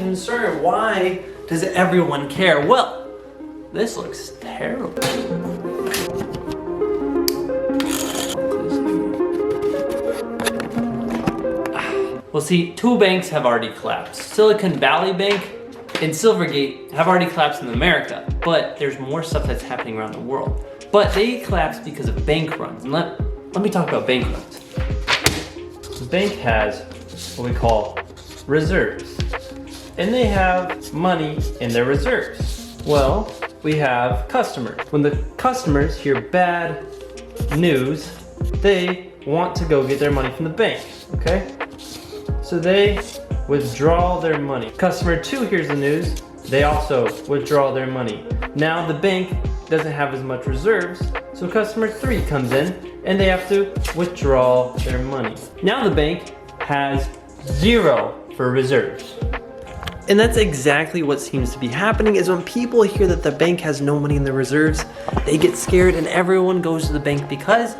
concern. Why does everyone care? Well, this looks terrible. Well, see, two banks have already collapsed. Silicon Valley Bank and Silvergate have already collapsed in America, but there's more stuff that's happening around the world. But they collapsed because of bank runs. And let me talk about bank runs. The bank has what we call reserves, and they have money in their reserves. Well, we have customers. When the customers hear bad news, they want to go get their money from the bank, okay? So they withdraw their money. Customer 2 hears the news, they also withdraw their money. Now the bank doesn't have as much reserves, so customer 3 comes in and they have to withdraw their money. Now the bank has 0 for reserves. And that's exactly what seems to be happening, is when people hear that the bank has no money in their reserves, they get scared and everyone goes to the bank because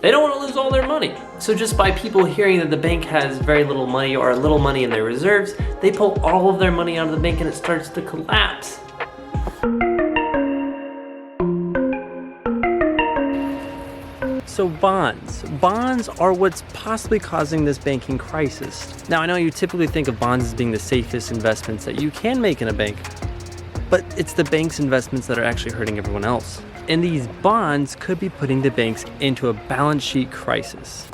they don't want to lose all their money. So just by people hearing that the bank has very little money or little money in their reserves, they pull all of their money out of the bank and it starts to collapse. So bonds are what's possibly causing this banking crisis. Now I know you typically think of bonds as being the safest investments that you can make in a bank, but it's the bank's investments that are actually hurting everyone else. And these bonds could be putting the banks into a balance sheet crisis.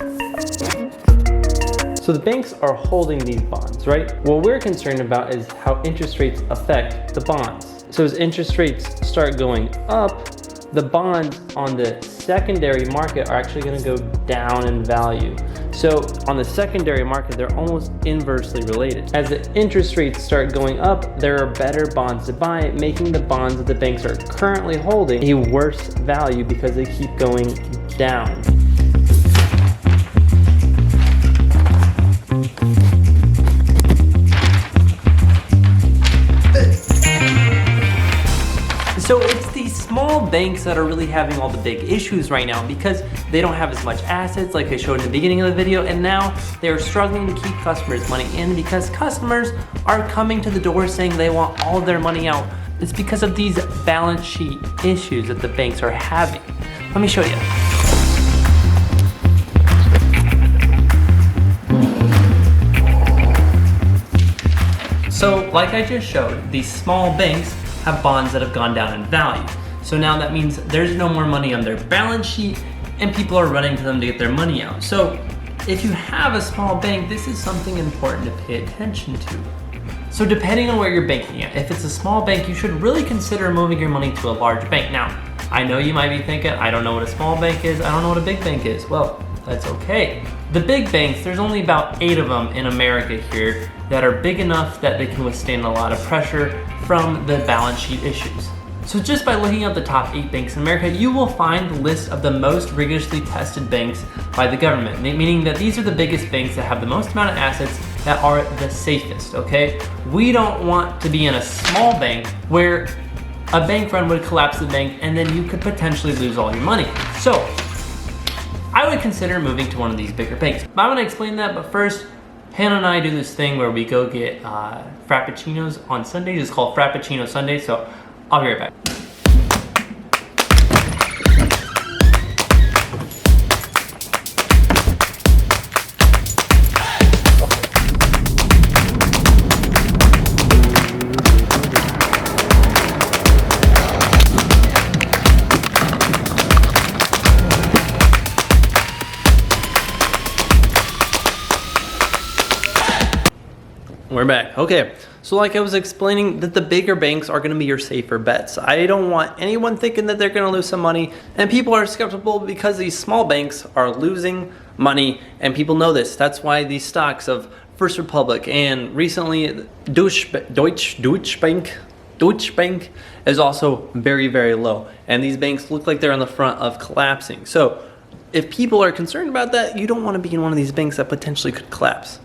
So the banks are holding these bonds, right? What we're concerned about is how interest rates affect the bonds. So as interest rates start going up, the bonds on the secondary market are actually going to go down in value. So on the secondary market, they're almost inversely related. As the interest rates start going up, there are better bonds to buy, making the bonds that the banks are currently holding a worse value because they keep going down. So it's these small banks that are really having all the big issues right now because they don't have as much assets like I showed in the beginning of the video, and now they're struggling to keep customers' money in because customers are coming to the door saying they want all their money out. It's because of these balance sheet issues that the banks are having. Let me show you. So like I just showed, these small banks have bonds that have gone down in value. So now that means there's no more money on their balance sheet and people are running to them to get their money out. So if you have a small bank, this is something important to pay attention to. So depending on where you're banking at, if it's a small bank, you should really consider moving your money to a large bank. Now, I know you might be thinking, I don't know what a small bank is, I don't know what a big bank is. Well, that's okay. The big banks, there's only about 8 of them in America here that are big enough that they can withstand a lot of pressure from the balance sheet issues. So just by looking at the top 8 banks in America, you will find the list of the most rigorously tested banks by the government, meaning that these are the biggest banks that have the most amount of assets that are the safest, okay? We don't want to be in a small bank where a bank run would collapse the bank and then you could potentially lose all your money. So I would consider moving to one of these bigger banks. I'm gonna explain that, but first, Hannah and I do this thing where we go get Frappuccinos on Sundays. It's called Frappuccino Sunday, so I'll be right back. We're back. Okay, so like I was explaining, that the bigger banks are gonna be your safer bets. I don't want anyone thinking that they're gonna lose some money, and people are skeptical because these small banks are losing money, and people know this. That's why these stocks of First Republic and recently Deutsche Bank is also very, very low. And these banks look like they're on the front of collapsing. So if people are concerned about that, you don't wanna be in one of these banks that potentially could collapse.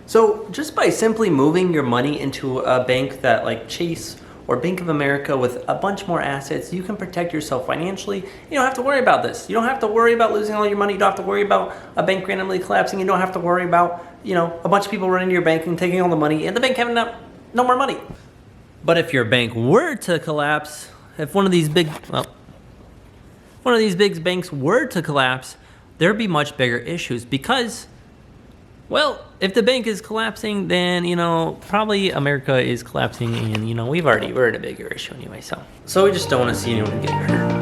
So just by simply moving your money into a bank that like Chase or Bank of America with a bunch more assets, you can protect yourself financially. You don't have to worry about this. You don't have to worry about losing all your money. You don't have to worry about a bank randomly collapsing. You don't have to worry about, a bunch of people running to your bank and taking all the money and the bank having no more money. But if your bank were to collapse, if one of these big banks were to collapse, there'd be much bigger issues because, well, if the bank is collapsing, then, probably America is collapsing and, we're at a bigger issue anyway, so we just don't want to see anyone get hurt.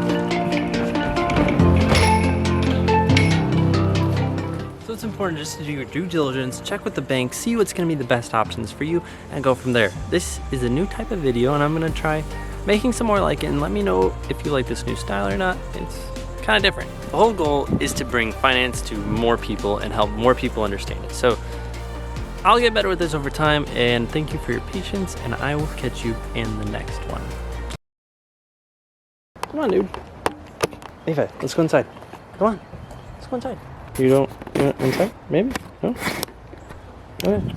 So it's important just to do your due diligence, check with the bank, see what's going to be the best options for you, and go from there. This is a new type of video, and I'm going to try making some more like it, and let me know if you like this new style or not. It's kind of different. The whole goal is to bring finance to more people and help more people understand it. So I'll get better with this over time, and thank you for your patience, and I will catch you in the next one. Come on, dude. Ava, let's go inside. Come on, let's go inside. You want inside? Maybe? No? Okay.